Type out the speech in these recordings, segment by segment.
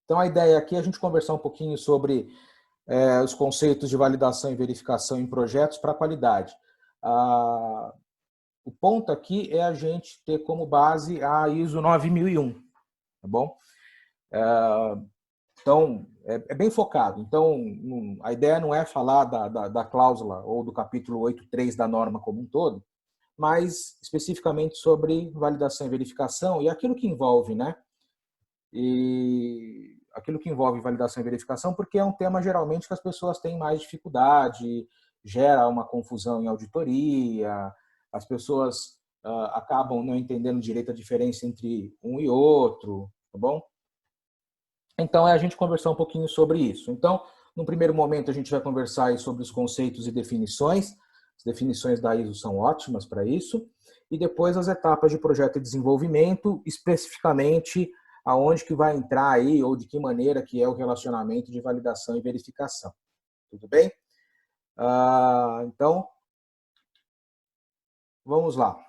Então, a ideia aqui é a gente conversar um pouquinho sobre os conceitos de validação e verificação em projetos para qualidade. O ponto aqui é a gente ter como base a ISO 9001, tá bom? Então, é bem focado. Então, a ideia não é falar da cláusula ou do capítulo 8.3 da norma como um todo, mas especificamente sobre validação e verificação e aquilo que envolve, né? E aquilo que envolve validação e verificação, porque é um tema geralmente que as pessoas têm mais dificuldade, gera uma confusão em auditoria, as pessoas acabam não entendendo direito a diferença entre um e outro, tá bom? Então, é a gente conversar um pouquinho sobre isso. Então, no primeiro momento, a gente vai conversar aí sobre os conceitos e definições. As definições da ISO são ótimas para isso. E depois as etapas de projeto e desenvolvimento, especificamente aonde que vai entrar aí, ou de que maneira que é o relacionamento de validação e verificação. Tudo bem? Então, vamos lá.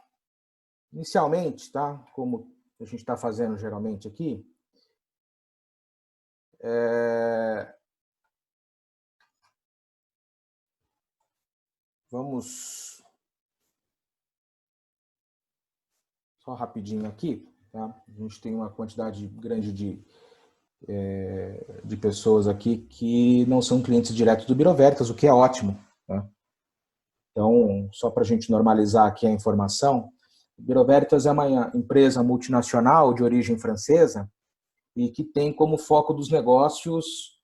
Inicialmente, tá? Como a gente está fazendo geralmente aqui, vamos só rapidinho aqui, tá? A gente tem uma quantidade grande de pessoas aqui que não são clientes diretos do Bureau Veritas, o que é ótimo, tá? Então, só para a gente normalizar aqui a informação, o Bureau Veritas é uma empresa multinacional de origem francesa e que tem como foco dos negócios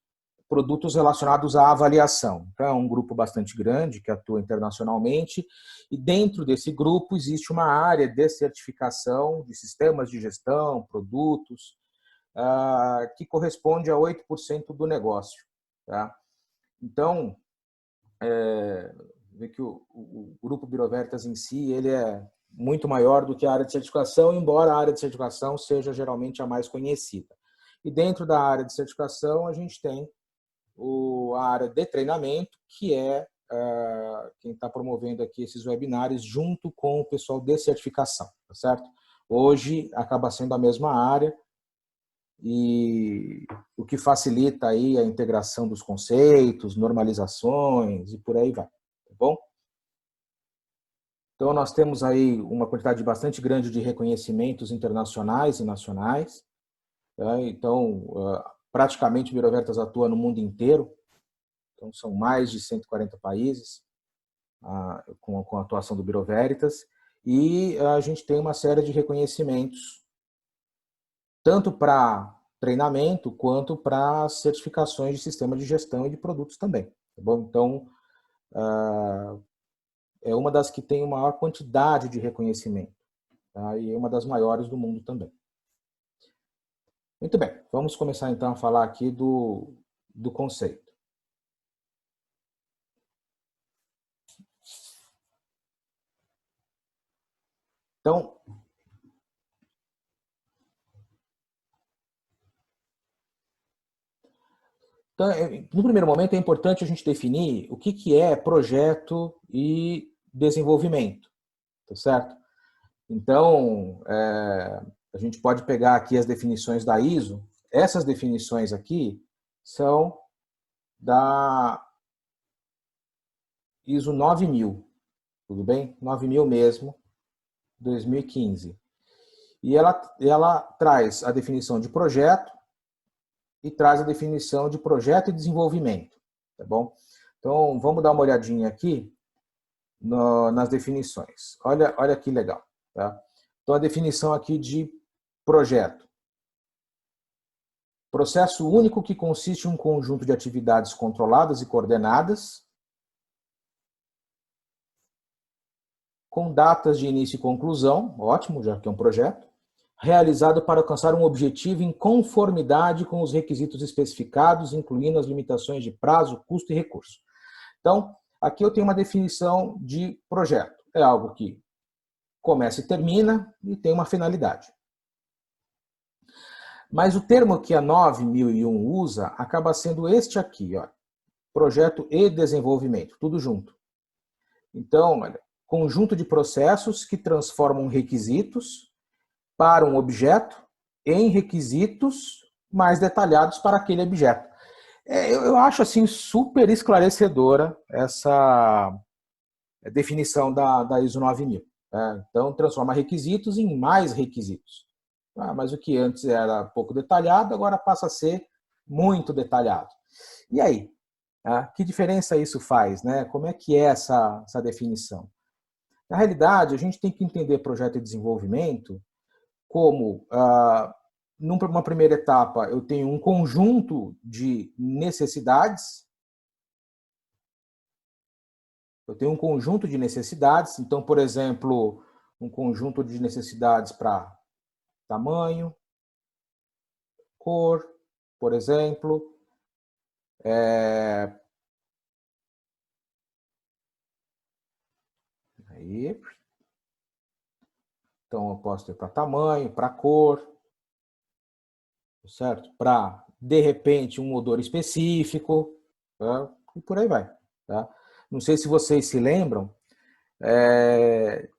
produtos relacionados à avaliação. Então, é um grupo bastante grande que atua internacionalmente e dentro desse grupo existe uma área de certificação de sistemas de gestão, produtos, que corresponde a 8% do negócio. Tá? Então, vê que o grupo Bureau Veritas em si ele é muito maior do que a área de certificação, embora a área de certificação seja geralmente a mais conhecida. E dentro da área de certificação, a gente tem a área de treinamento, que é quem está promovendo aqui esses webinários junto com o pessoal de certificação, tá certo? Hoje acaba sendo a mesma área e o que facilita aí a integração dos conceitos, normalizações e por aí vai, tá bom? Então, nós temos aí uma quantidade bastante grande de reconhecimentos internacionais e nacionais. Tá? Então, praticamente o Bureau Veritas atua no mundo inteiro. Então, são mais de 140 países com a atuação do Bureau Veritas. E a gente tem uma série de reconhecimentos, tanto para treinamento quanto para certificações de sistema de gestão e de produtos também. Tá bom? Então, é uma das que tem maior quantidade de reconhecimento. Tá? E é uma das maiores do mundo também. Muito bem, vamos começar então a falar aqui do conceito. Então, no primeiro momento é importante a gente definir o que é projeto e desenvolvimento, tá certo? Então, a gente pode pegar aqui as definições da ISO. Essas definições aqui são da ISO 9000, tudo bem? 9000 mesmo, 2015. E ela traz a definição de projeto e traz a definição de projeto e desenvolvimento, tá bom? Então, vamos dar uma olhadinha aqui nas definições. Olha que legal, tá? Então, a definição aqui de projeto. Processo único que consiste em um conjunto de atividades controladas e coordenadas, com datas de início e conclusão, ótimo, já que é um projeto, realizado para alcançar um objetivo em conformidade com os requisitos especificados, incluindo as limitações de prazo, custo e recurso. Então, aqui eu tenho uma definição de projeto. É algo que começa e termina e tem uma finalidade. Mas o termo que a 9001 usa acaba sendo este aqui, ó, projeto e desenvolvimento, tudo junto. Então, olha, conjunto de processos que transformam requisitos para um objeto em requisitos mais detalhados para aquele objeto. Eu acho assim super esclarecedora essa definição da ISO 9000. Né? Então, transforma requisitos em mais requisitos. Mas o que antes era pouco detalhado, agora passa a ser muito detalhado. E aí? Que diferença isso faz? Né? Como é que é essa definição? Na realidade, a gente tem que entender projeto de desenvolvimento como, numa primeira etapa, eu tenho um conjunto de necessidades. Eu tenho um conjunto de necessidades. Então, por exemplo, um conjunto de necessidades para tamanho, cor, por exemplo. Aí. Então, eu posso ter para tamanho, para cor, certo? Para, de repente, um odor específico, tá? E por aí vai. Tá? Não sei se vocês se lembram,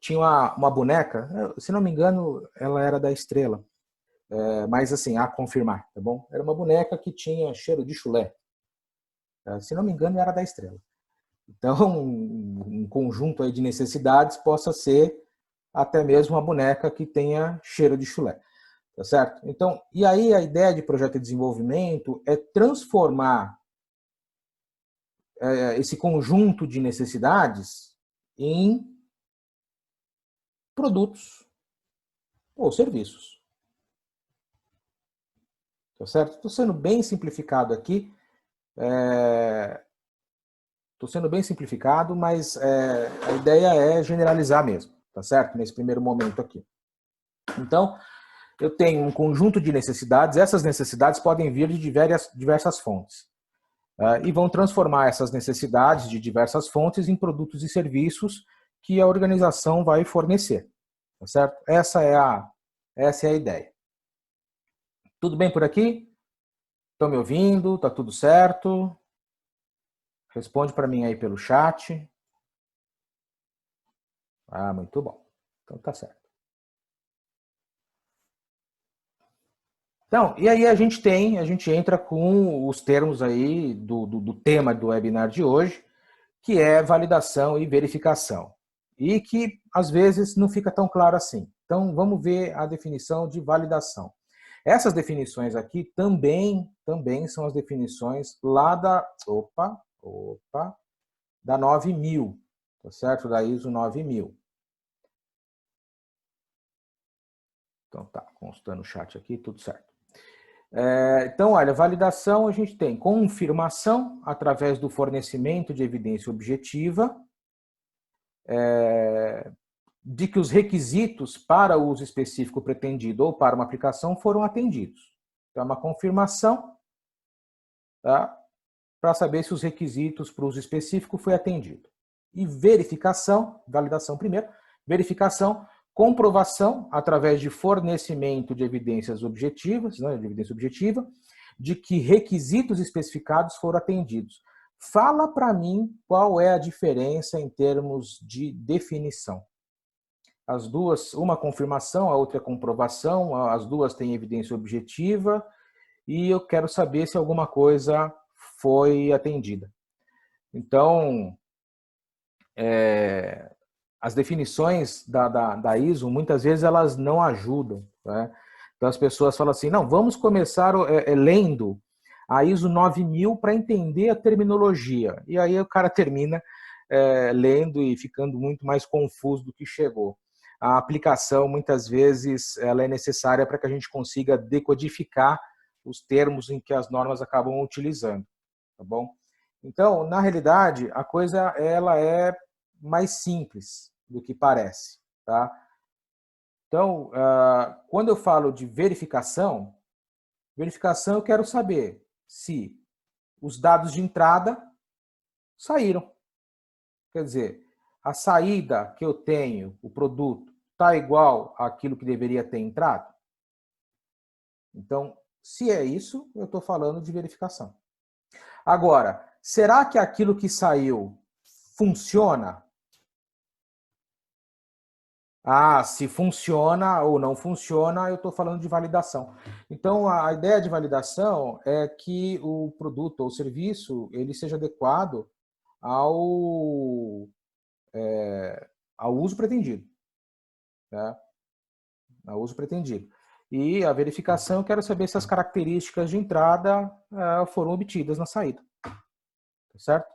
tinha uma boneca, se não me engano, ela era da Estrela, mas assim, a confirmar, tá bom? Era uma boneca que tinha cheiro de chulé. Se não me engano, era da Estrela. Então, um conjunto aí de necessidades possa ser até mesmo uma boneca que tenha cheiro de chulé. Tá certo? Então, e aí a ideia de projeto de desenvolvimento é transformar esse conjunto de necessidades em produtos ou serviços. Tá certo? Estou sendo bem simplificado aqui. Estou sendo bem simplificado, mas a ideia é generalizar mesmo, tá certo? Nesse primeiro momento aqui. Então, eu tenho um conjunto de necessidades, essas necessidades podem vir de diversas fontes. E vão transformar essas necessidades de diversas fontes em produtos e serviços que a organização vai fornecer. Tá certo? Essa é a ideia. Tudo bem por aqui? Estão me ouvindo? Tá tudo certo? Responde para mim aí pelo chat. Muito bom. Então tá certo. Então, e aí a gente entra com os termos aí do tema do webinar de hoje, que é validação e verificação. E que, às vezes, não fica tão claro assim. Então, vamos ver a definição de validação. Essas definições aqui também são as definições lá da 9000, tá certo? Da ISO 9000. Então, tá, constando o chat aqui, tudo certo. Então, olha, validação a gente tem confirmação através do fornecimento de evidência objetiva, de que os requisitos para o uso específico pretendido ou para uma aplicação foram atendidos. Então, é uma confirmação, tá, para saber se os requisitos para o uso específico foi atendido. E verificação, validação primeiro, verificação, comprovação através de fornecimento de evidências objetivas, né, de evidência objetiva, de que requisitos especificados foram atendidos. Fala para mim qual é a diferença em termos de definição. As duas, uma confirmação, a outra é comprovação, as duas têm evidência objetiva e eu quero saber se alguma coisa foi atendida. Então, as definições da ISO, muitas vezes, elas não ajudam. Né? Então, as pessoas falam assim, não, vamos começar lendo a ISO 9000 para entender a terminologia. E aí o cara termina lendo e ficando muito mais confuso do que chegou. A aplicação, muitas vezes, ela é necessária para que a gente consiga decodificar os termos em que as normas acabam utilizando. Tá bom? Então, na realidade, a coisa ela é mais simples do que parece. Tá? Então, quando eu falo de verificação eu quero saber se os dados de entrada saíram. Quer dizer, a saída que eu tenho, o produto, está igual àquilo que deveria ter entrado? Então, se é isso, eu estou falando de verificação. Agora, será que aquilo que saiu funciona? Ah, se funciona ou não funciona, eu estou falando de validação. Então, a ideia de validação é que o produto ou serviço ele seja adequado ao, ao uso pretendido, né? Ao uso pretendido. E a verificação, eu quero saber se as características de entrada foram obtidas na saída, tá certo?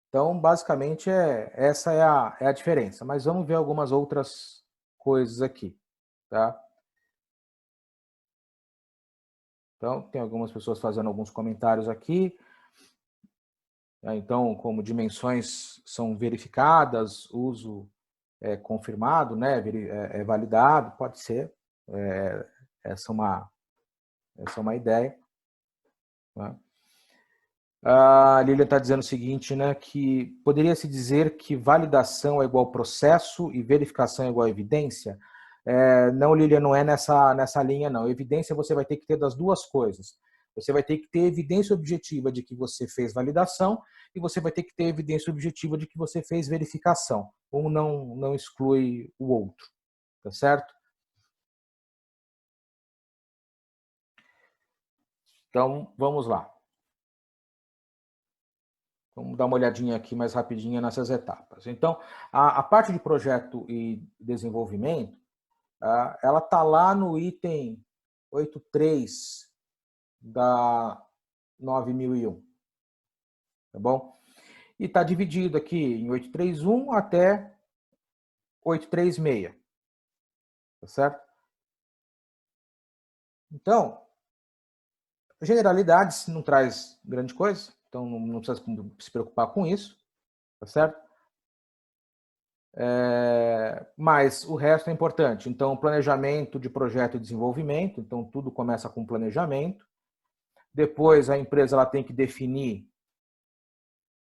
Então, basicamente, essa é a diferença. Mas vamos ver algumas outras coisas aqui, tá? Então, tem algumas pessoas fazendo alguns comentários aqui. Então, como dimensões são verificadas, uso confirmado, né, validado, pode ser. É, essa, é uma ideia. Né? A Lília está dizendo o seguinte, né, que poderia-se dizer que validação é igual processo e verificação é igual evidência? Não, Lília, não é nessa linha, não. Evidência você vai ter que ter das duas coisas. Você vai ter que ter evidência objetiva de que você fez validação e você vai ter que ter evidência objetiva de que você fez verificação. Um não exclui o outro, tá certo? Então, vamos lá. Vamos dar uma olhadinha aqui mais rapidinho nessas etapas. Então, a parte de projeto e desenvolvimento, ela está lá no item 8.3 da 9001, tá bom? E está dividido aqui em 8.3.1 até 8.3.6, tá certo? Então, generalidades não traz grande coisa, então não precisa se preocupar com isso, tá certo? Mas o resto é importante. Então, planejamento de projeto e desenvolvimento. Então, tudo começa com planejamento. Depois, a empresa ela tem que definir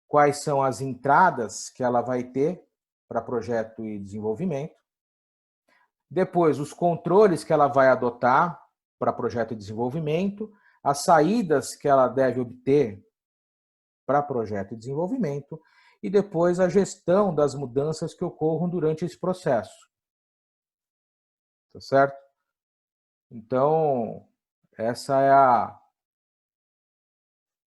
quais são as entradas que ela vai ter para projeto e desenvolvimento. Depois, os controles que ela vai adotar para projeto e desenvolvimento. As saídas que ela deve obter para projeto e desenvolvimento. E depois, a gestão das mudanças que ocorram durante esse processo. Tá certo? Então, essa é a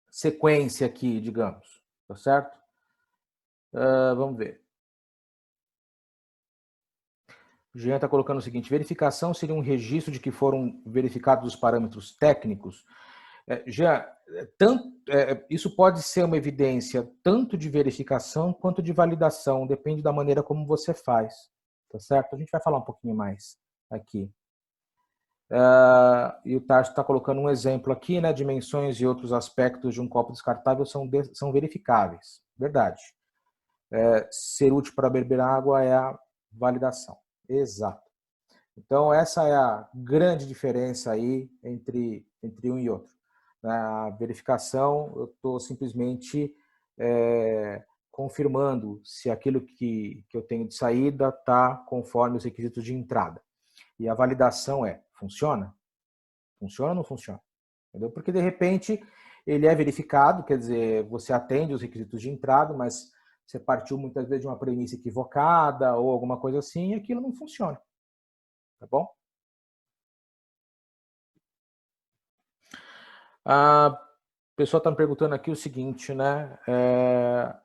sequência aqui, digamos, tá certo? Vamos ver. O Jean está colocando o seguinte: verificação seria um registro de que foram verificados os parâmetros técnicos. Jean, isso pode ser uma evidência tanto de verificação quanto de validação, depende da maneira como você faz, tá certo? A gente vai falar um pouquinho mais aqui. E o Tarso está colocando um exemplo aqui, né? Dimensões e outros aspectos de um copo descartável são verificáveis. Verdade. Ser útil para beber água é a validação. Exato. Então, essa é a grande diferença aí entre um e outro. Na verificação, eu estou simplesmente confirmando se aquilo que eu tenho de saída está conforme os requisitos de entrada. E a validação funciona? Funciona ou não funciona? Entendeu? Porque, de repente, ele é verificado, quer dizer, você atende os requisitos de entrada, mas você partiu muitas vezes de uma premissa equivocada ou alguma coisa assim, e aquilo não funciona. Tá bom? A pessoa está me perguntando aqui o seguinte, né?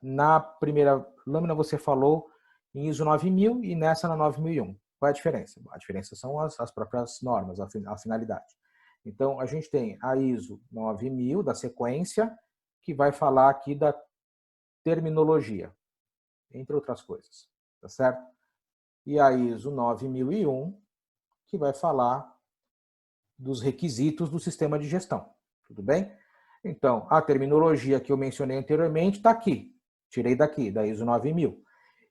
Na primeira lâmina você falou em ISO 9000 e nessa na 9001. Qual é a diferença? A diferença são as próprias normas, a finalidade. Então, a gente tem a ISO 9000 da sequência, que vai falar aqui da terminologia, entre outras coisas, tá certo? E a ISO 9001, que vai falar dos requisitos do sistema de gestão, tudo bem? Então, a terminologia que eu mencionei anteriormente está aqui, tirei daqui, da ISO 9000.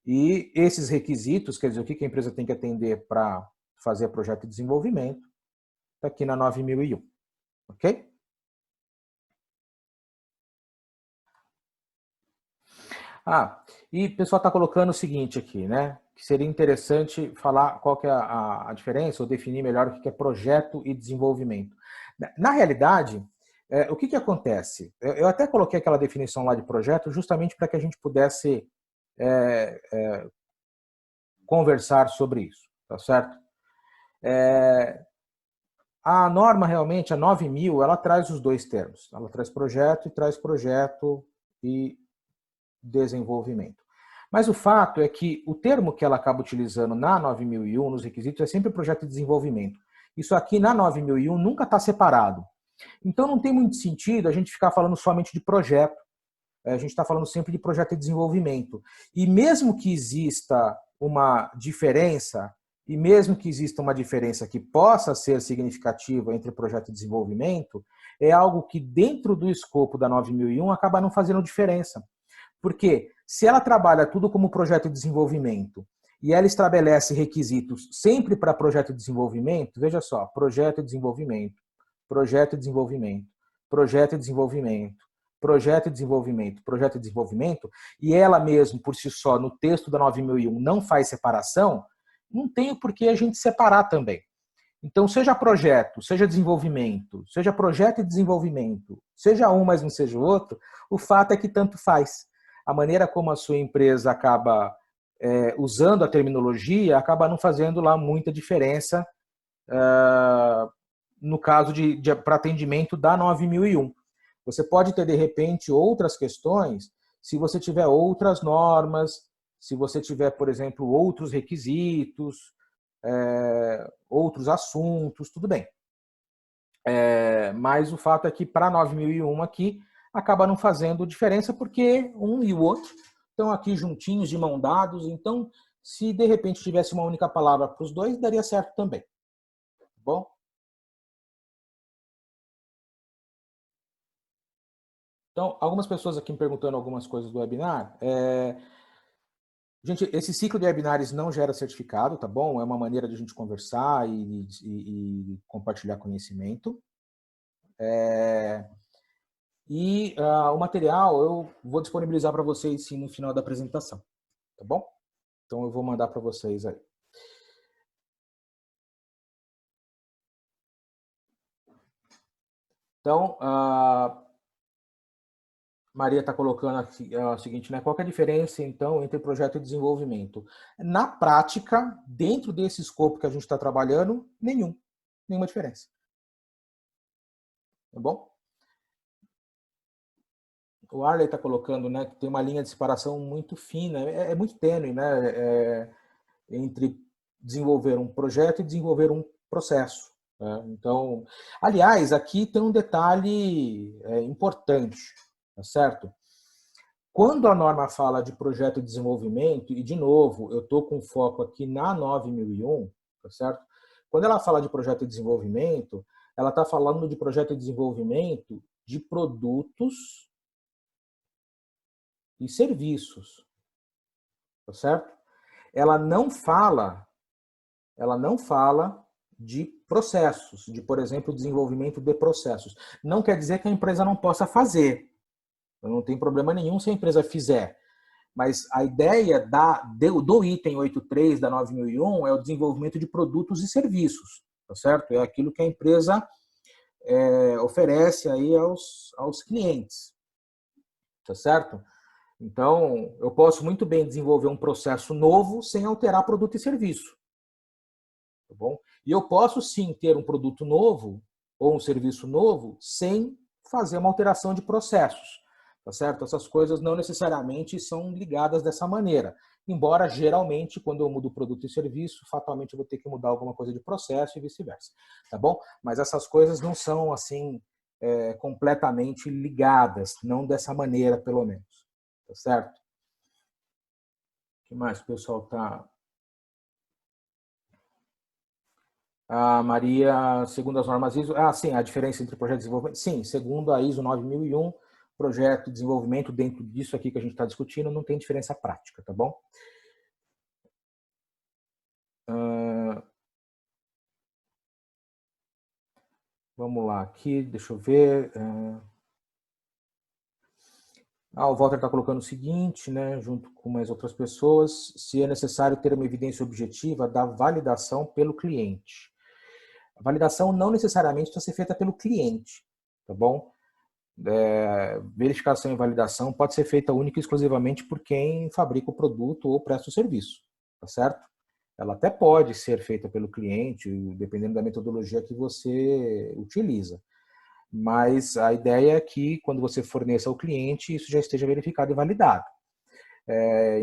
E esses requisitos, quer dizer, o que a empresa tem que atender para fazer projeto de desenvolvimento, está aqui na 9001, ok? E o pessoal está colocando o seguinte aqui, né? Que seria interessante falar qual que é a diferença, ou definir melhor o que é projeto e desenvolvimento. Na realidade, o que acontece? Eu até coloquei aquela definição lá de projeto justamente para que a gente pudesse conversar sobre isso, tá certo? A norma realmente, a 9.000, ela traz os dois termos. Ela traz projeto e traz projeto e desenvolvimento. Mas o fato é que o termo que ela acaba utilizando na 9.001, nos requisitos, é sempre projeto de desenvolvimento. Isso aqui na 9.001 nunca está separado. Então não tem muito sentido a gente ficar falando somente de projeto. A gente está falando sempre de projeto de desenvolvimento. E mesmo que exista uma diferença, que possa ser significativa entre projeto e desenvolvimento, é algo que dentro do escopo da 9.001 acaba não fazendo diferença. Porque se ela trabalha tudo como projeto de desenvolvimento e ela estabelece requisitos sempre para projeto de desenvolvimento, veja só, projeto de desenvolvimento, projeto de desenvolvimento, projeto de desenvolvimento, projeto de desenvolvimento, projeto de desenvolvimento, e ela mesmo, por si só, no texto da 9.001 não faz separação, não tem por que a gente separar também. Então, seja projeto, seja desenvolvimento, seja projeto e desenvolvimento, seja um, mas não seja o outro, o fato é que tanto faz. A maneira como a sua empresa acaba usando a terminologia acaba não fazendo lá muita diferença no caso para atendimento da 9.001. Você pode ter, de repente, outras questões se você tiver outras normas, se você tiver, por exemplo, outros requisitos, outros assuntos, tudo bem. Mas o fato é que para a 9.001 aqui, acaba não fazendo diferença porque um e o outro estão aqui juntinhos, de mão dados, então se de repente tivesse uma única palavra para os dois, daria certo também. Tá bom? Então, algumas pessoas aqui me perguntando algumas coisas do webinar. Gente, esse ciclo de webinars não gera certificado, tá bom? É uma maneira de a gente conversar e compartilhar conhecimento. O material eu vou disponibilizar para vocês sim no final da apresentação, tá bom? Então eu vou mandar para vocês aí. Então, a Maria está colocando aqui o seguinte, né? Qual que é a diferença, então, entre projeto e desenvolvimento? Na prática, dentro desse escopo que a gente está trabalhando, nenhuma diferença. Tá bom? O Arley está colocando, né, que tem uma linha de separação muito fina, muito tênue, né, entre desenvolver um projeto e desenvolver um processo. Né? Então, aliás, aqui tem um detalhe importante, tá certo? Quando a norma fala de projeto de desenvolvimento, e de novo, eu estou com foco aqui na 9.001, tá certo? Quando ela fala de projeto de desenvolvimento, ela está falando de projeto de desenvolvimento de produtos e serviços, tá certo? Ela não fala de processos, de, por exemplo, desenvolvimento de processos. Não quer dizer que a empresa não possa fazer. Não tem problema nenhum se a empresa fizer. Mas a ideia do item 8.3 da 9.001 é o desenvolvimento de produtos e serviços, tá certo? É aquilo que a empresa oferece aí aos clientes, tá certo? Então, eu posso muito bem desenvolver um processo novo sem alterar produto e serviço. Tá bom? E eu posso sim ter um produto novo ou um serviço novo sem fazer uma alteração de processos. Tá certo? Essas coisas não necessariamente são ligadas dessa maneira. Embora, geralmente, quando eu mudo produto e serviço, fatalmente eu vou ter que mudar alguma coisa de processo e vice-versa. Tá bom? Mas essas coisas não são, assim, completamente ligadas. Não dessa maneira, pelo menos. Tá certo? O que mais o pessoal está... A Maria, segundo as normas ISO... sim, a diferença entre projeto de desenvolvimento... Sim, segundo a ISO 9001, projeto de desenvolvimento dentro disso aqui que a gente está discutindo não tem diferença prática, tá bom? Vamos lá, aqui, deixa eu ver... o Walter está colocando o seguinte, né, junto com mais outras pessoas, se é necessário ter uma evidência objetiva da validação pelo cliente. A validação não necessariamente precisa ser feita pelo cliente, tá bom? verificação e validação pode ser feita única e exclusivamente por quem fabrica o produto ou presta o serviço, tá certo? Ela até pode ser feita pelo cliente, dependendo da metodologia que você utiliza. Mas a ideia é que, quando você forneça ao cliente, isso já esteja verificado e validado.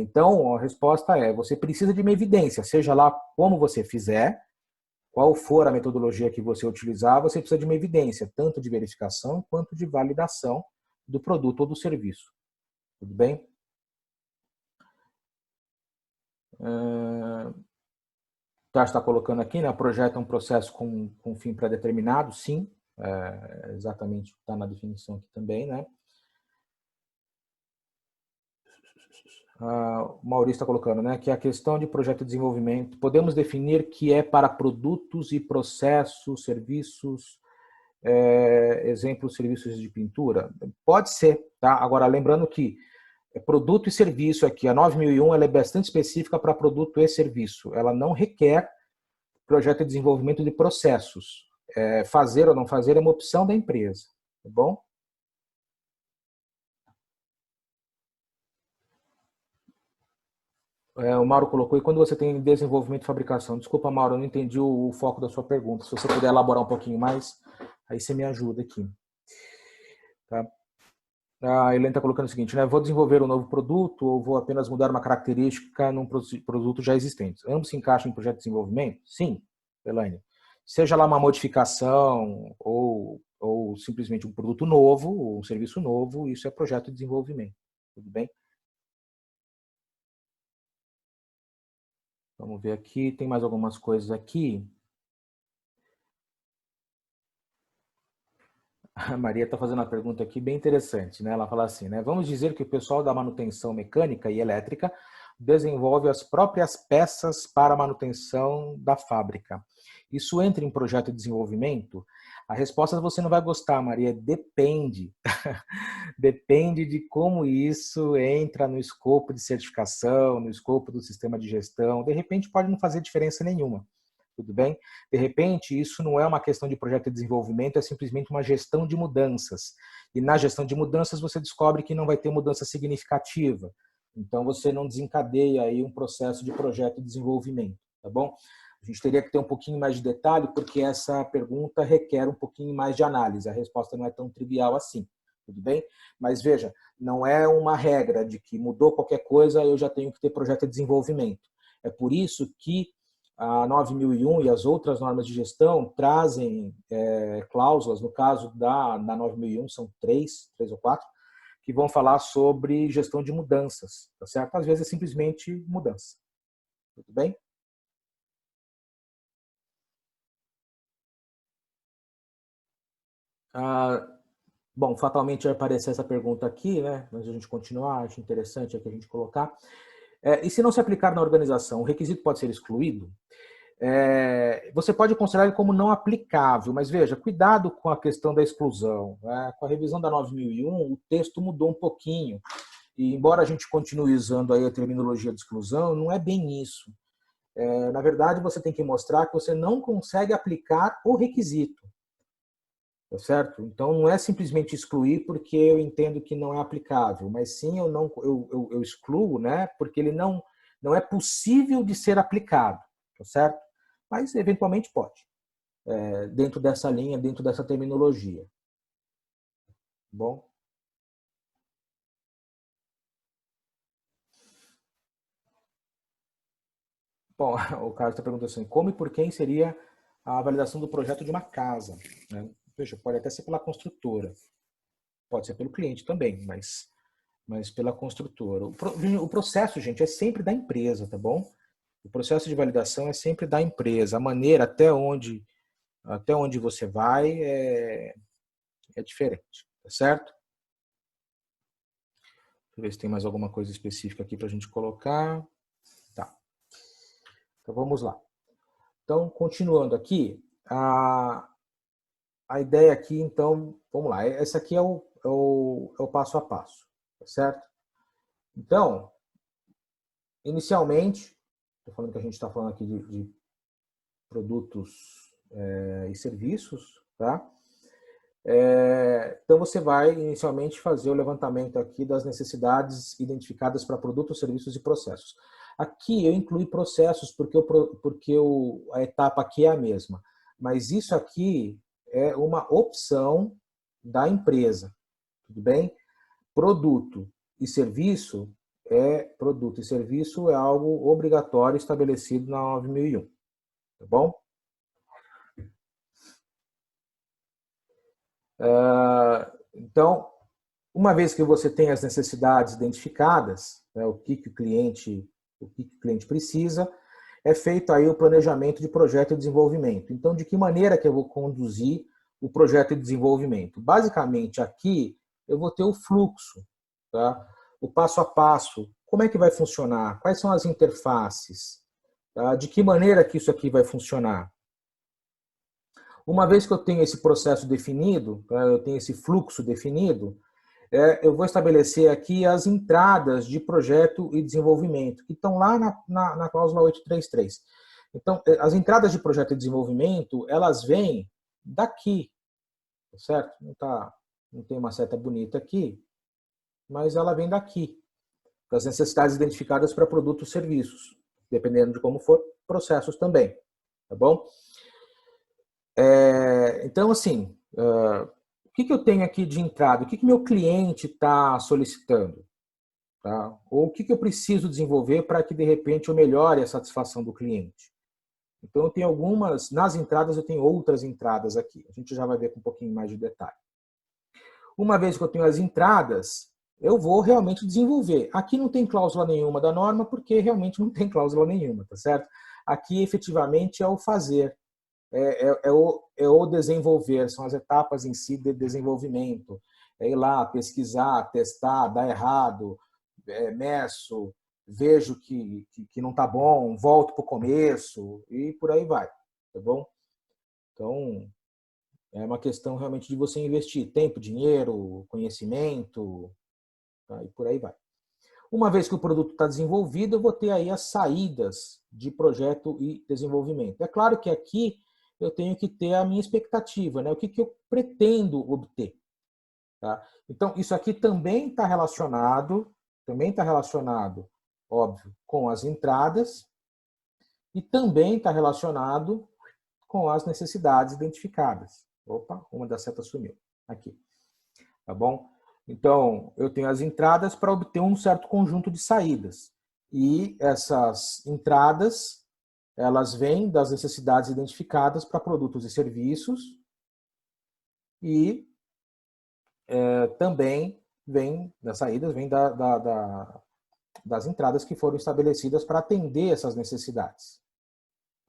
Então, a resposta é: você precisa de uma evidência, seja lá como você fizer, qual for a metodologia que você utilizar, você precisa de uma evidência, tanto de verificação quanto de validação do produto ou do serviço. Tudo bem? Tá, está colocando aqui, né? O projeto é um processo com fim pré-determinado, sim, exatamente está na definição aqui também, né? O Maurício está colocando, né, que a questão de projeto de desenvolvimento, podemos definir que é para produtos e processos, serviços, exemplo, serviços de pintura? Pode ser, tá? Agora, lembrando que produto e serviço aqui, a 9001 ela é bastante específica para produto e serviço. Ela não requer projeto de desenvolvimento de processos. Fazer ou não fazer é uma opção da empresa, tá bom? O Mauro colocou, e quando você tem desenvolvimento e fabricação? Desculpa, Mauro, eu não entendi o foco da sua pergunta. Se você puder elaborar um pouquinho mais, aí você me ajuda aqui. Tá? A Helena está colocando o seguinte, né? Vou desenvolver um novo produto ou vou apenas mudar uma característica num produto já existente? Ambos se encaixam em projeto de desenvolvimento? Sim, Elaine. Seja lá uma modificação ou simplesmente um produto novo, um serviço novo, isso é projeto de desenvolvimento. Tudo bem? Vamos ver aqui, tem mais algumas coisas aqui. A Maria está fazendo uma pergunta aqui bem interessante, né? Ela fala assim, né? Vamos dizer que o pessoal da manutenção mecânica e elétrica desenvolve as próprias peças para a manutenção da fábrica. Isso entra em projeto de desenvolvimento? A resposta você não vai gostar, Maria, depende. Depende de como isso entra no escopo de certificação, no escopo do sistema de gestão. De repente pode não fazer diferença nenhuma. Tudo bem? De repente, isso não é uma questão de projeto de desenvolvimento, é simplesmente uma gestão de mudanças. E na gestão de mudanças, você descobre que não vai ter mudança significativa. Então, você não desencadeia aí um processo de projeto de desenvolvimento, tá bom? A gente teria que ter um pouquinho mais de detalhe, porque essa pergunta requer um pouquinho mais de análise. A resposta não é tão trivial assim, tudo bem? Mas veja, não é uma regra de que mudou qualquer coisa, eu já tenho que ter projeto de desenvolvimento. É por isso que a 9001 e as outras normas de gestão trazem cláusulas, no caso da 9001 são três ou quatro, que vão falar sobre gestão de mudanças, tá certo? Às vezes é simplesmente mudança. Tudo bem? Ah, bom, fatalmente vai aparecer essa pergunta aqui, né? Mas a gente continuar, acho interessante aqui a gente colocar. E se não se aplicar na organização, o requisito pode ser excluído? Você pode considerar ele como não aplicável, mas veja, cuidado com a questão da exclusão. Né? Com a revisão da 9001, o texto mudou um pouquinho. E embora a gente continue usando aí a terminologia de exclusão, não é bem isso. Na verdade, você tem que mostrar que você não consegue aplicar o requisito. Tá certo? Então, não é simplesmente excluir porque eu entendo que não é aplicável, mas sim eu excluo, né? Porque ele não é possível de ser aplicado, tá certo? Mas eventualmente pode, dentro dessa linha, dentro dessa terminologia. Bom, bom, o Carlos está perguntando assim, como e por quem seria a validação do projeto de uma casa? Né? Veja, pode até ser pela construtora, pode ser pelo cliente também, mas pela construtora. O processo, gente, é sempre da empresa, tá bom? O processo de validação é sempre da empresa. A maneira até onde você vai é diferente, tá certo? Deixa eu ver se tem mais alguma coisa específica aqui para a gente colocar. Tá. Então vamos lá. Então, continuando aqui, a ideia aqui, então, vamos lá. Esse aqui é o passo a passo, tá certo? Então, inicialmente, estou falando que a gente está falando aqui de produtos e serviços, tá? Então, você vai inicialmente fazer o levantamento aqui das necessidades identificadas para produtos, serviços e processos. Aqui eu incluí processos porque a etapa aqui é a mesma. Mas isso aqui é uma opção da empresa, tudo bem? Produto e serviço é algo obrigatório estabelecido na 9001, tá bom? Então, uma vez que você tem as necessidades identificadas, né, o que o cliente precisa, é feito aí o planejamento de projeto e desenvolvimento. Então, de que maneira que eu vou conduzir o projeto de desenvolvimento? Basicamente, aqui eu vou ter o fluxo, tá? O passo a passo, como é que vai funcionar? Quais são as interfaces? Tá? De que maneira que isso aqui vai funcionar? Uma vez que eu tenho esse processo definido, eu tenho esse fluxo definido, eu vou estabelecer aqui as entradas de projeto e desenvolvimento, que estão lá na cláusula 833. Então, as entradas de projeto e desenvolvimento, elas vêm daqui, certo? Não tem uma seta bonita aqui, mas ela vem daqui, das necessidades identificadas para produtos e serviços, dependendo de como for, processos também, tá bom? Então, assim, o que eu tenho aqui de entrada? O que meu cliente está solicitando? Tá? Ou o que eu preciso desenvolver para que, de repente, eu melhore a satisfação do cliente? Então, eu tenho algumas, nas entradas eu tenho outras entradas aqui. A gente já vai ver com um pouquinho mais de detalhe. Uma vez que eu tenho as entradas, eu vou realmente desenvolver. Aqui não tem cláusula nenhuma da norma, porque realmente não tem cláusula nenhuma, tá certo? Aqui, efetivamente, é o fazer. É o desenvolver, são as etapas em si de desenvolvimento. É ir lá, pesquisar, testar, dá errado, meço, vejo que não está bom, volto para o começo e por aí vai, tá bom? Então, é uma questão realmente de você investir tempo, dinheiro, conhecimento, tá? E por aí vai. Uma vez que o produto está desenvolvido, eu vou ter aí as saídas de projeto e desenvolvimento. É claro que aqui eu tenho que ter a minha expectativa, né? O que eu pretendo obter. Tá? Então, isso aqui também está relacionado, óbvio, com as entradas e também está relacionado com as necessidades identificadas. Opa, uma das setas sumiu. Aqui. Tá bom? Então, eu tenho as entradas para obter um certo conjunto de saídas. E essas entradas, elas vêm das necessidades identificadas para produtos e serviços e também vem das saídas, vem das entradas que foram estabelecidas para atender essas necessidades.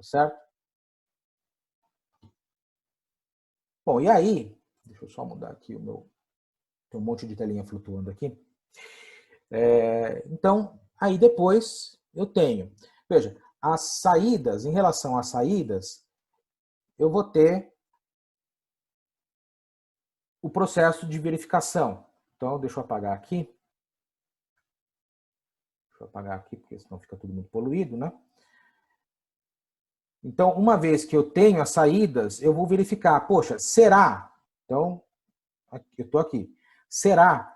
Certo? Bom, e aí, deixa eu só mudar aqui o meu... Tem um monte de telinha flutuando aqui. Então, aí depois eu tenho... Veja, as saídas, em relação às saídas, eu vou ter o processo de verificação. Então, deixa eu apagar aqui. Deixa eu apagar aqui, porque senão fica tudo muito poluído, né? Então, uma vez que eu tenho as saídas, eu vou verificar, poxa, será? Então, eu estou aqui. Será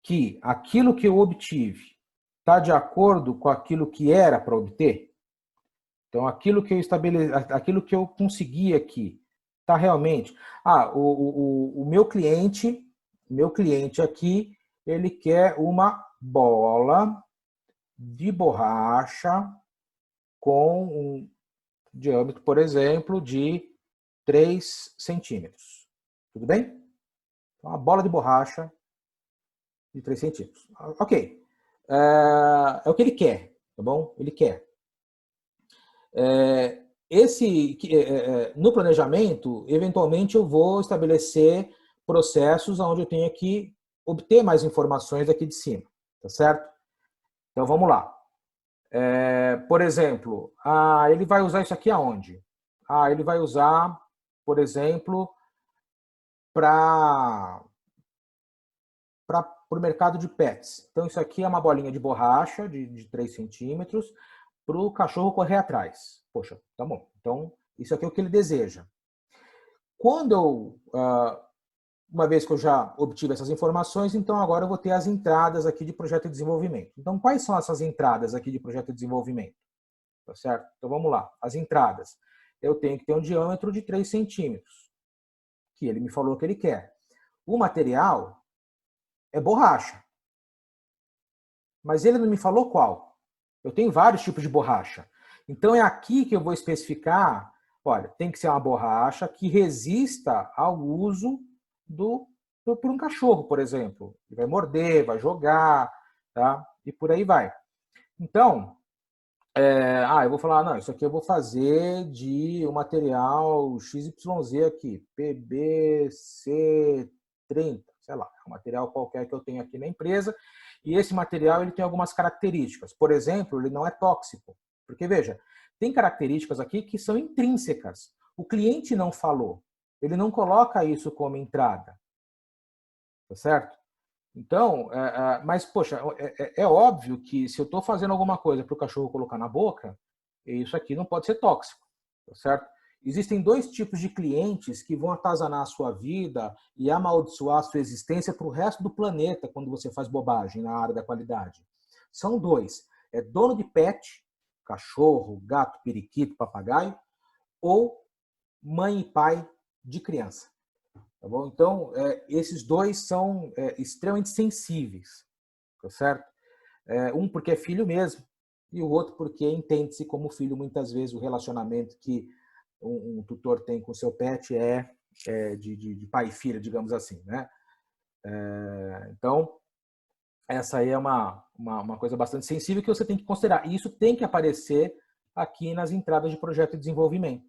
que aquilo que eu obtive está de acordo com aquilo que era para obter? Então, aquilo que eu consegui aqui, está realmente... o meu cliente aqui, ele quer uma bola de borracha com um diâmetro, por exemplo, de 3 centímetros. Tudo bem? Então, uma bola de borracha de 3 centímetros. Ok. É o que ele quer, tá bom? Ele quer. No planejamento, eventualmente eu vou estabelecer processos onde eu tenho que obter mais informações aqui de cima, tá certo? Então vamos lá. Por exemplo, ele vai usar isso aqui aonde? Ele vai usar, por exemplo, para o mercado de pets. Então isso aqui é uma bolinha de borracha de 3 centímetros para o cachorro correr atrás. Poxa, tá bom. Então, isso aqui é o que ele deseja. Quando eu Uma vez que eu já obtive essas informações, então agora eu vou ter as entradas aqui de projeto de desenvolvimento. Então, quais são essas entradas aqui de projeto de desenvolvimento? Tá certo? Então, vamos lá. As entradas. Eu tenho que ter um diâmetro de 3 centímetros, que ele me falou que ele quer. O material é borracha, mas ele não me falou qual. Eu tenho vários tipos de borracha. Então, é aqui que eu vou especificar, olha, tem que ser uma borracha que resista ao uso por um cachorro, por exemplo. Ele vai morder, vai jogar, tá? E por aí vai. Então, eu vou falar, não, isso aqui eu vou fazer de um material XYZ aqui, PBC30, sei lá, um material qualquer que eu tenho aqui na empresa, e esse material ele tem algumas características. Por exemplo, ele não é tóxico, porque veja, tem características aqui que são intrínsecas. O cliente não falou, ele não coloca isso como entrada, tá certo? Então, mas, poxa, é óbvio que se eu estou fazendo alguma coisa para o cachorro colocar na boca, isso aqui não pode ser tóxico, tá certo? Existem dois tipos de clientes que vão atazanar a sua vida e amaldiçoar a sua existência para o resto do planeta quando você faz bobagem na área da qualidade. São dois. É dono de pet, cachorro, gato, periquito, papagaio, ou mãe e pai de criança. Tá bom? Então, esses dois são extremamente sensíveis, tá certo? Um porque é filho mesmo, e o outro porque entende-se como filho. Muitas vezes o relacionamento que um tutor tem com seu pet é de pai e filha, digamos assim, né? Então, essa aí é uma coisa bastante sensível que você tem que considerar. E isso tem que aparecer aqui nas entradas de projeto de desenvolvimento,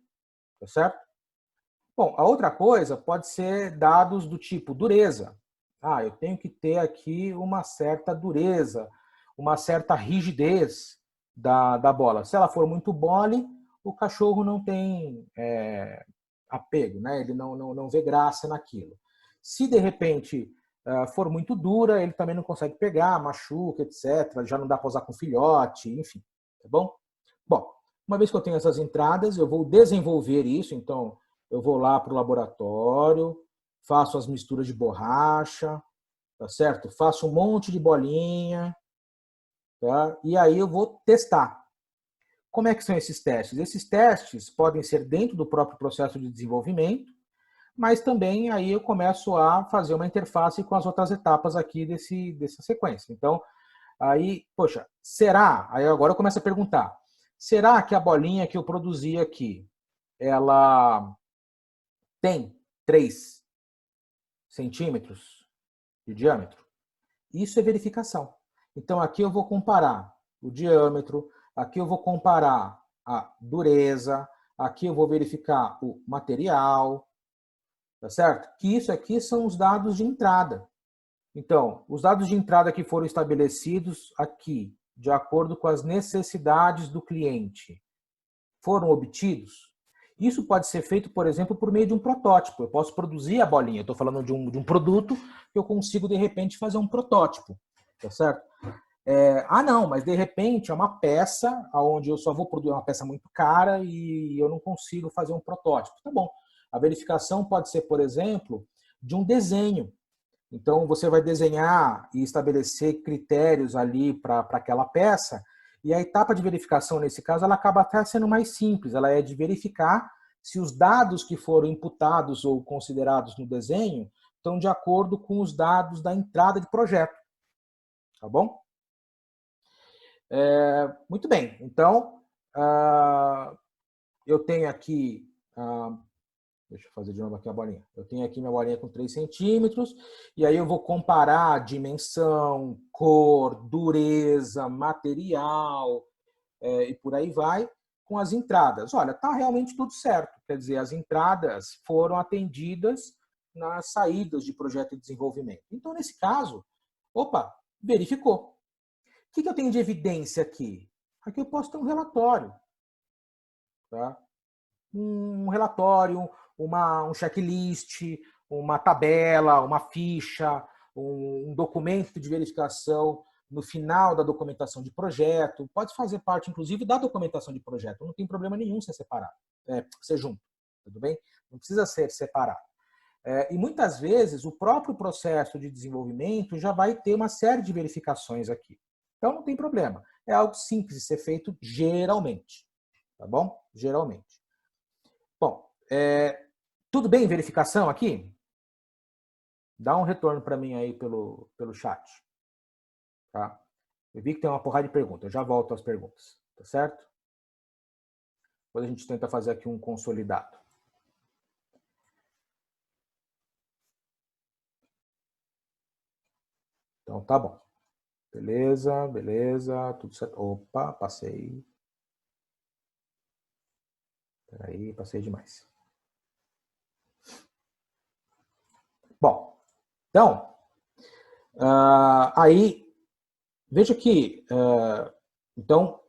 tá certo? Bom, a outra coisa pode ser dados do tipo dureza. Eu tenho que ter aqui uma certa dureza, uma certa rigidez da bola. Se ela for muito mole, o cachorro não tem apego, né? Ele não vê graça naquilo. Se de repente for muito dura, ele também não consegue pegar, machuca, etc. Já não dá para usar com filhote, enfim, tá bom? Bom, uma vez que eu tenho essas entradas, eu vou desenvolver isso, então eu vou lá para o laboratório, faço as misturas de borracha, tá certo? Faço um monte de bolinha, tá? E aí eu vou testar. Como é que são esses testes? Esses testes podem ser dentro do próprio processo de desenvolvimento, mas também aí eu começo a fazer uma interface com as outras etapas aqui dessa sequência. Então, aí, poxa, será? Aí agora eu começo a perguntar, será que a bolinha que eu produzi aqui, ela tem 3 centímetros de diâmetro? Isso é verificação. Então, aqui eu vou comparar o diâmetro, aqui eu vou comparar a dureza, aqui eu vou verificar o material, tá certo? Que isso aqui são os dados de entrada. Então, os dados de entrada que foram estabelecidos aqui, de acordo com as necessidades do cliente, foram obtidos? Isso pode ser feito, por exemplo, por meio de um protótipo. Eu posso produzir a bolinha. Eu estou falando de um produto que eu consigo, de repente, fazer um protótipo. Tá certo? Não, mas de repente é uma peça onde eu só vou produzir uma peça muito cara e eu não consigo fazer um protótipo. Tá bom. A verificação pode ser, por exemplo, de um desenho. Então, você vai desenhar e estabelecer critérios ali para aquela peça, e a etapa de verificação, nesse caso, ela acaba até sendo mais simples. Ela é de verificar se os dados que foram imputados ou considerados no desenho estão de acordo com os dados da entrada de projeto. Tá bom? Muito bem. Então, eu tenho aqui... Deixa eu fazer de novo aqui a bolinha. Eu tenho aqui minha bolinha com 3 centímetros, e aí eu vou comparar dimensão, cor, dureza, material, e por aí vai, com as entradas. Olha, está realmente tudo certo. Quer dizer, as entradas foram atendidas nas saídas de projeto de desenvolvimento. Então, nesse caso, verificou. O que eu tenho de evidência aqui? Aqui eu posso ter um relatório. Tá? Um relatório, um checklist, uma tabela, uma ficha, um documento de verificação no final da documentação de projeto. Pode fazer parte, inclusive, da documentação de projeto. Não tem problema nenhum ser separado, ser junto. Tudo bem? Não precisa ser separado. E muitas vezes o próprio processo de desenvolvimento já vai ter uma série de verificações aqui. Então não tem problema. É algo simples de ser feito geralmente. Tá bom? Geralmente. Bom, tudo bem verificação aqui? Dá um retorno para mim aí pelo chat. Tá? Eu vi que tem uma porrada de perguntas. Eu já volto às perguntas. Tá certo? Depois a gente tenta fazer aqui um consolidado. Então, tá bom. Beleza, beleza, tudo certo. Opa, passei. Peraí, passei demais. Bom, então, aí, veja que, então,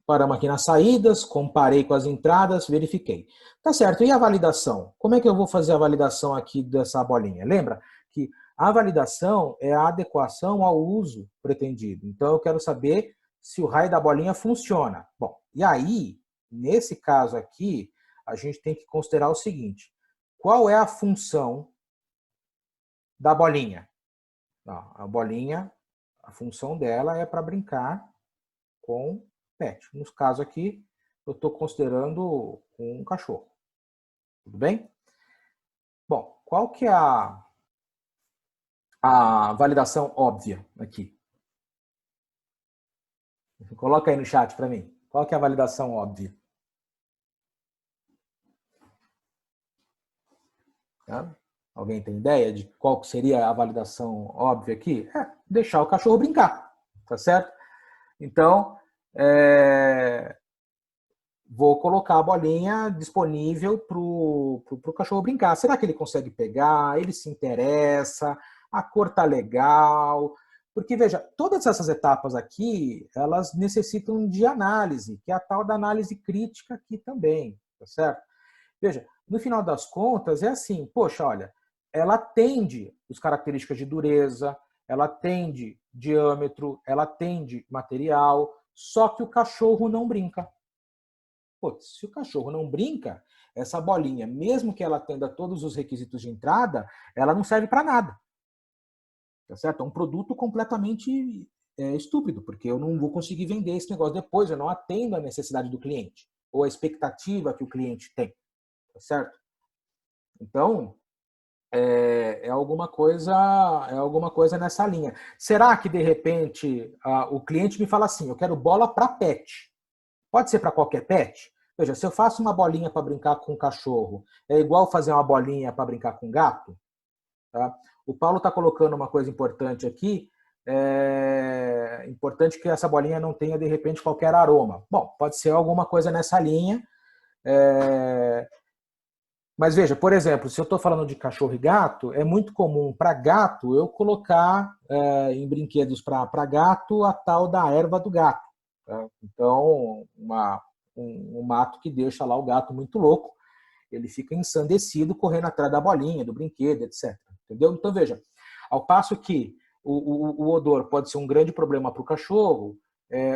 paramos aqui nas saídas, comparei com as entradas, verifiquei. Tá certo, e a validação? Como é que eu vou fazer a validação aqui dessa bolinha? Lembra que a validação é a adequação ao uso pretendido. Então, eu quero saber se o raio da bolinha funciona. Bom, e aí, nesse caso aqui, a gente tem que considerar o seguinte: qual é a função da bolinha? A bolinha, a função dela é para brincar com pet. No caso aqui, eu estou considerando um cachorro. Tudo bem? Bom, qual que é a validação óbvia aqui? Coloca aí no chat para mim. Qual que é a validação óbvia? Tá? Alguém tem ideia de qual seria a validação óbvia aqui? Deixar o cachorro brincar, tá certo? Então, vou colocar a bolinha disponível para o cachorro brincar. Será que ele consegue pegar? Ele se interessa? A cor tá legal? Porque, veja, todas essas etapas aqui, elas necessitam de análise, que é a tal da análise crítica aqui também, tá certo? Veja, no final das contas, é assim, poxa, olha, ela atende as características de dureza, ela atende diâmetro, ela atende material, só que o cachorro não brinca. Putz, se o cachorro não brinca, essa bolinha, mesmo que ela atenda todos os requisitos de entrada, ela não serve para nada. Tá certo? É um produto completamente estúpido, porque eu não vou conseguir vender esse negócio depois, eu não atendo a necessidade do cliente, ou a expectativa que o cliente tem. Tá certo? Então, é alguma coisa nessa linha. Será que, de repente, o cliente me fala assim, eu quero bola para pet. Pode ser para qualquer pet? Veja, se eu faço uma bolinha para brincar com um cachorro, é igual fazer uma bolinha para brincar com um gato? Tá? O Paulo está colocando uma coisa importante aqui. É importante que essa bolinha não tenha, de repente, qualquer aroma. Bom, pode ser alguma coisa nessa linha. Mas veja, por exemplo, se eu estou falando de cachorro e gato, é muito comum para gato eu colocar em brinquedos para gato a tal da erva do gato. Tá? Então, um mato que deixa lá o gato muito louco, ele fica ensandecido correndo atrás da bolinha, do brinquedo, etc. Entendeu? Então, veja, ao passo que o odor pode ser um grande problema para o cachorro,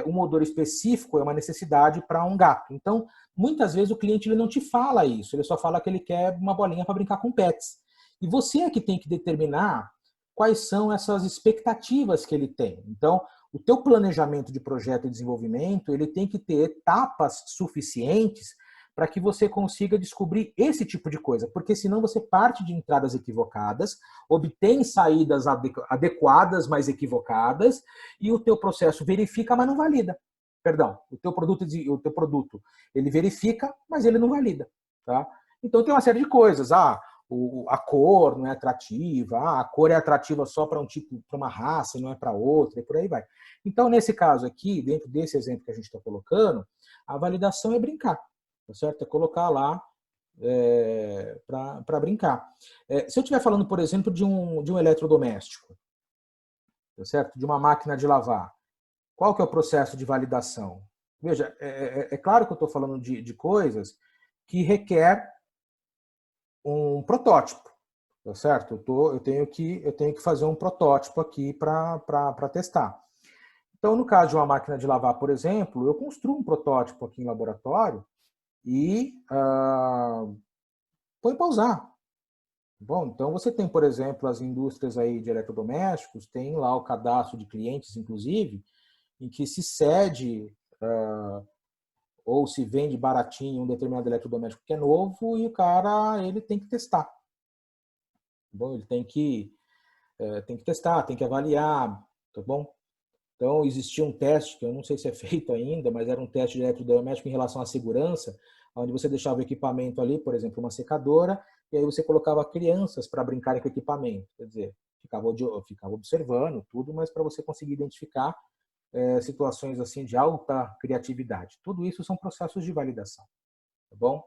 um odor específico é uma necessidade para um gato. Então, muitas vezes o cliente ele não te fala isso, ele só fala que ele quer uma bolinha para brincar com pets. E você é que tem que determinar quais são essas expectativas que ele tem. Então, o teu planejamento de projeto e desenvolvimento, ele tem que ter etapas suficientes para que você consiga descobrir esse tipo de coisa, porque senão você parte de entradas equivocadas, obtém saídas adequadas, mas equivocadas, e o teu processo verifica, mas não valida. Perdão, o teu produto ele verifica, mas ele não valida. Tá? Então tem uma série de coisas. A cor não é atrativa, a cor é atrativa só para um tipo, para uma raça, e não é para outra, e por aí vai. Então, nesse caso aqui, dentro desse exemplo que a gente está colocando, a validação é brincar. Tá certo? É colocar lá para brincar. Se eu estiver falando, por exemplo, de um eletrodoméstico, tá certo? De uma máquina de lavar, qual que é o processo de validação? Veja, é claro que eu estou falando de coisas que requer um protótipo, tá certo? Eu tenho que fazer um protótipo aqui para testar. Então, no caso de uma máquina de lavar, por exemplo, eu construo um protótipo aqui em laboratório e põe para usar. Bom, então você tem, por exemplo, as indústrias aí de eletrodomésticos, tem lá o cadastro de clientes, inclusive, em que se cede ou se vende baratinho um determinado eletrodoméstico que é novo e o cara ele tem que testar. Bom, ele tem que testar, tem que avaliar, tá bom? Então, existia um teste, que eu não sei se é feito ainda, mas era um teste de eletrodoméstico em relação à segurança, onde você deixava o equipamento ali, por exemplo, uma secadora, e aí você colocava crianças para brincarem com o equipamento. Quer dizer, ficava observando tudo, mas para você conseguir identificar situações assim de alta criatividade. Tudo isso são processos de validação, tá bom?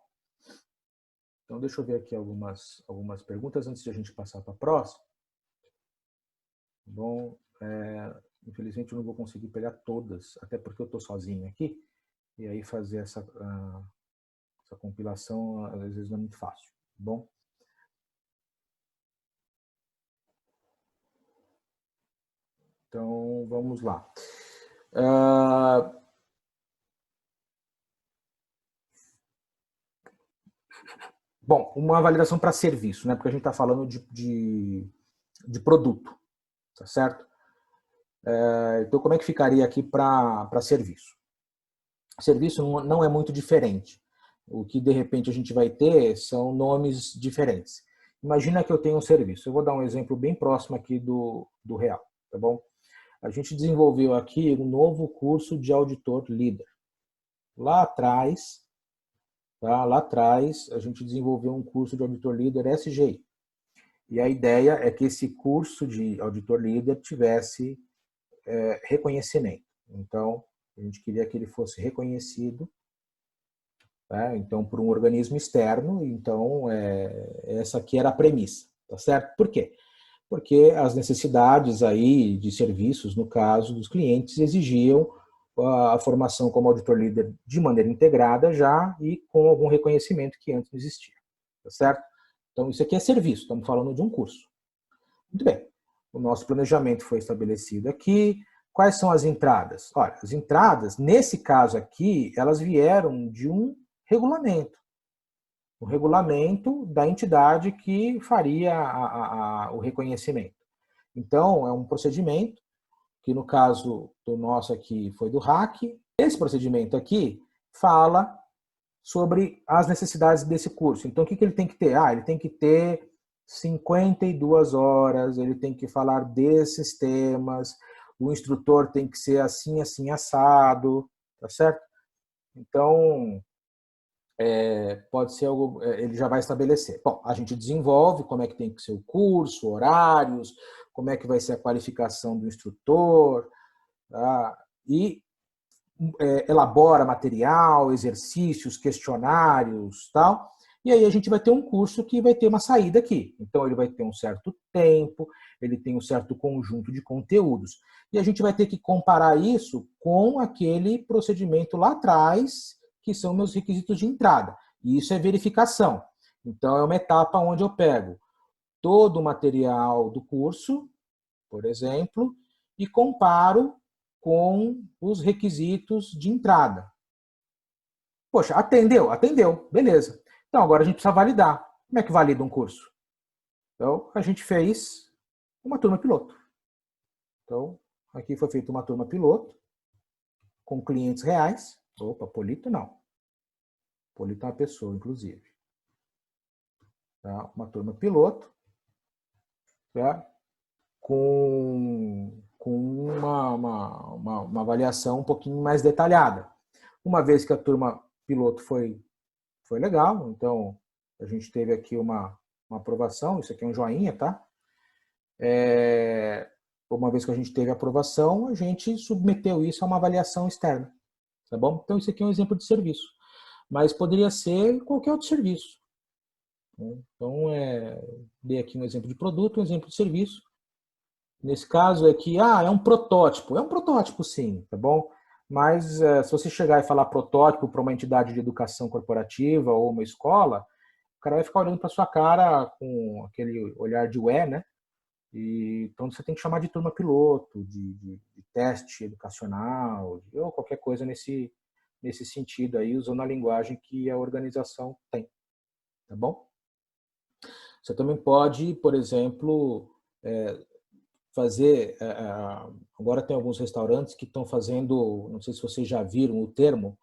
Então, deixa eu ver aqui algumas perguntas antes de a gente passar para a próxima. Tá bom, infelizmente eu não vou conseguir pegar todas, até porque eu estou sozinho aqui, e aí fazer essa compilação às vezes não é muito fácil. Tá bom? Então, vamos lá. Bom, uma validação para serviço, né? Porque a gente está falando de produto, tá certo? Então, como é que ficaria aqui para serviço? Serviço não é muito diferente. O que, de repente, a gente vai ter são nomes diferentes. Imagina que eu tenho um serviço. Eu vou dar um exemplo bem próximo aqui do real, tá bom? A gente desenvolveu aqui um novo curso de auditor líder. Lá atrás, tá? Lá atrás, a gente desenvolveu um curso de auditor líder SGI. E a ideia é que esse curso de auditor líder tivesse reconhecimento. Então, a gente queria que ele fosse reconhecido, né? Então, por um organismo externo. Então, essa aqui era a premissa, tá certo? Por quê? Porque as necessidades aí de serviços, no caso dos clientes, exigiam a formação como auditor líder de maneira integrada já e com algum reconhecimento que antes não existia, tá certo? Então, isso aqui é serviço, estamos falando de um curso. Muito bem, o nosso planejamento foi estabelecido aqui. Quais são as entradas? Olha, as entradas, nesse caso aqui, elas vieram de um regulamento. O regulamento da entidade que faria o reconhecimento. Então, é um procedimento que no caso do nosso aqui foi do RAC. Esse procedimento aqui fala sobre as necessidades desse curso. Então, o que ele tem que ter? Ele tem que ter 52 horas, ele tem que falar desses temas, o instrutor tem que ser assim, assim, assado, tá certo? Então, pode ser algo, ele já vai estabelecer. Bom, a gente desenvolve como é que tem que ser o curso, horários, como é que vai ser a qualificação do instrutor, tá? E elabora material, exercícios, questionários, tal. E aí a gente vai ter um curso que vai ter uma saída aqui. Então ele vai ter um certo tempo, ele tem um certo conjunto de conteúdos. E a gente vai ter que comparar isso com aquele procedimento lá atrás, que são meus requisitos de entrada. E isso é verificação. Então é uma etapa onde eu pego todo o material do curso, por exemplo, e comparo com os requisitos de entrada. Poxa, atendeu? Atendeu, beleza. Então agora a gente precisa validar. Como é que valida um curso? Então a gente fez uma turma piloto. Então aqui foi feita uma turma piloto com clientes reais. Opa, Polito não. Polito é uma pessoa, inclusive. Tá? Uma turma piloto, tá? com uma avaliação um pouquinho mais detalhada. Uma vez que a turma piloto foi legal, então a gente teve aqui uma aprovação, isso aqui é um joinha, tá? Uma vez que a gente teve a aprovação, a gente submeteu isso a uma avaliação externa, tá bom? Então isso aqui é um exemplo de serviço, mas poderia ser qualquer outro serviço. Então, dei aqui um exemplo de produto, um exemplo de serviço. Nesse caso é que, é um protótipo. É um protótipo, sim, tá bom? Mas se você chegar e falar protótipo para uma entidade de educação corporativa ou uma escola, o cara vai ficar olhando para sua cara com aquele olhar de ué, né? Então você tem que chamar de turma piloto, de teste educacional, ou qualquer coisa nesse sentido aí, usando a linguagem que a organização tem, tá bom? Você também pode, por exemplo, fazer... agora tem alguns restaurantes que estão fazendo, não sei se vocês já viram o termo,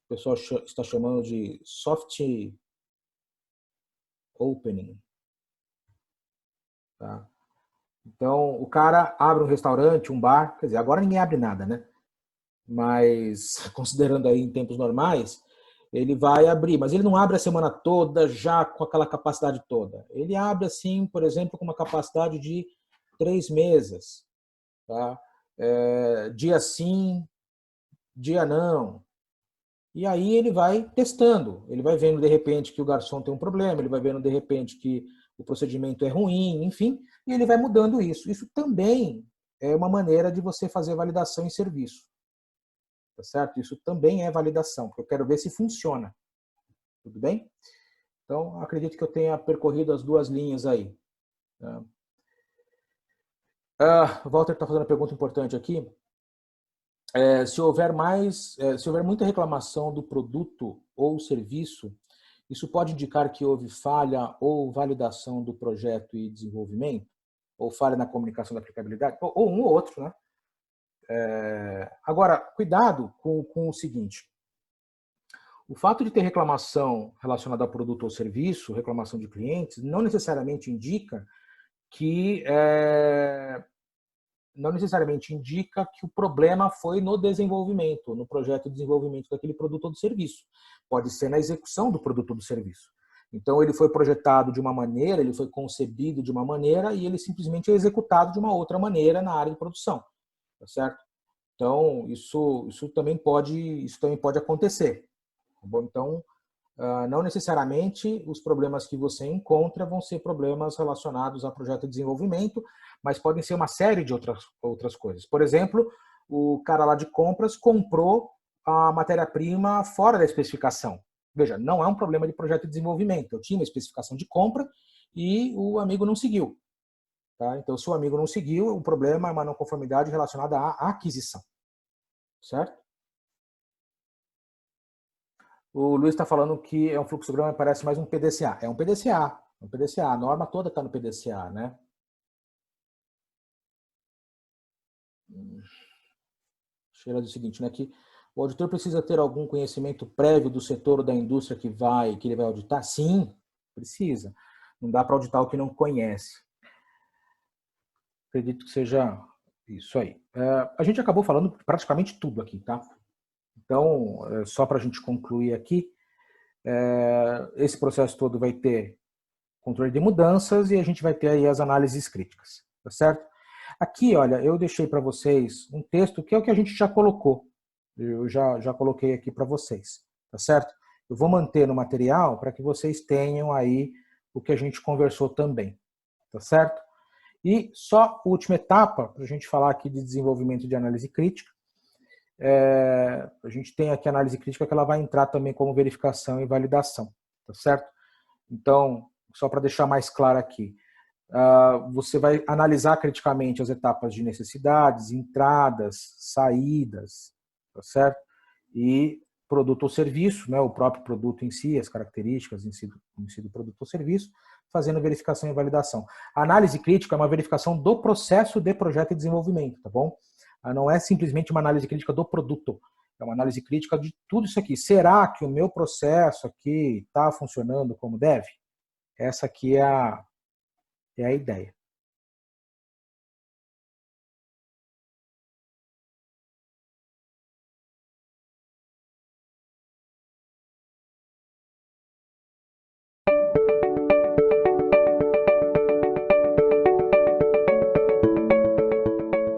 o pessoal está chamando de soft opening. Tá? Então, o cara abre um restaurante, um bar, quer dizer, agora ninguém abre nada, né? Mas, considerando aí em tempos normais, ele vai abrir, mas ele não abre a semana toda já com aquela capacidade toda. Ele abre assim, por exemplo, com uma capacidade de 3 mesas. Tá? Dia sim, dia não. E aí ele vai testando, ele vai vendo de repente que o garçom tem um problema, ele vai vendo de repente que o procedimento é ruim, enfim, e ele vai mudando isso. Isso também é uma maneira de você fazer validação em serviço. Tá certo? Isso também é validação, porque eu quero ver se funciona. Tudo bem? Então, acredito que eu tenha percorrido as duas linhas aí. O Walter está fazendo uma pergunta importante aqui. Se houver muita reclamação do produto ou serviço, isso pode indicar que houve falha ou validação do projeto e desenvolvimento? Ou falha na comunicação da aplicabilidade? Ou um ou outro, né? Agora, cuidado com o seguinte. O fato de ter reclamação relacionada a produto ou serviço, reclamação de clientes, não necessariamente indica que o problema foi no desenvolvimento, no projeto de desenvolvimento daquele produto ou do serviço. Pode ser na execução do produto ou do serviço. Então, ele foi projetado de uma maneira, ele foi concebido de uma maneira e ele simplesmente é executado de uma outra maneira na área de produção. Tá certo? Então, isso também pode acontecer. Tá bom? Então, não necessariamente os problemas que você encontra vão ser problemas relacionados a projeto de desenvolvimento, mas podem ser uma série de outras coisas. Por exemplo, o cara lá de compras comprou a matéria-prima fora da especificação. Veja, não é um problema de projeto de desenvolvimento. Eu tinha uma especificação de compra e o amigo não seguiu. Tá? Então, se o amigo não seguiu, o problema é uma não conformidade relacionada à aquisição. Certo? O Luiz está falando que é um fluxograma que parece mais um PDCA. É um PDCA. Um PDCA. A norma toda está no PDCA, né? Sheila diz o seguinte, né? Que o auditor precisa ter algum conhecimento prévio do setor ou da indústria que ele vai auditar? Sim, precisa. Não dá para auditar o que não conhece. Acredito que seja isso aí. A gente acabou falando praticamente tudo aqui, tá? Então, só para a gente concluir aqui, esse processo todo vai ter controle de mudanças e a gente vai ter aí as análises críticas, tá certo? Aqui, olha, eu deixei para vocês um texto que é o que a gente já colocou. Eu já coloquei aqui para vocês, tá certo? Eu vou manter no material para que vocês tenham aí o que a gente conversou também, tá certo? E só a última etapa, para a gente falar aqui de desenvolvimento de análise crítica, a gente tem aqui a análise crítica que ela vai entrar também como verificação e validação, tá certo? Então, só para deixar mais claro aqui, você vai analisar criticamente as etapas de necessidades, entradas, saídas, tá certo? E produto ou serviço, né, o próprio produto em si, as características em si do produto ou serviço, fazendo verificação e validação. A análise crítica é uma verificação do processo de projeto e desenvolvimento, tá bom? Não é simplesmente uma análise crítica do produto, é uma análise crítica de tudo isso aqui. Será que o meu processo aqui está funcionando como deve? Essa aqui é a ideia.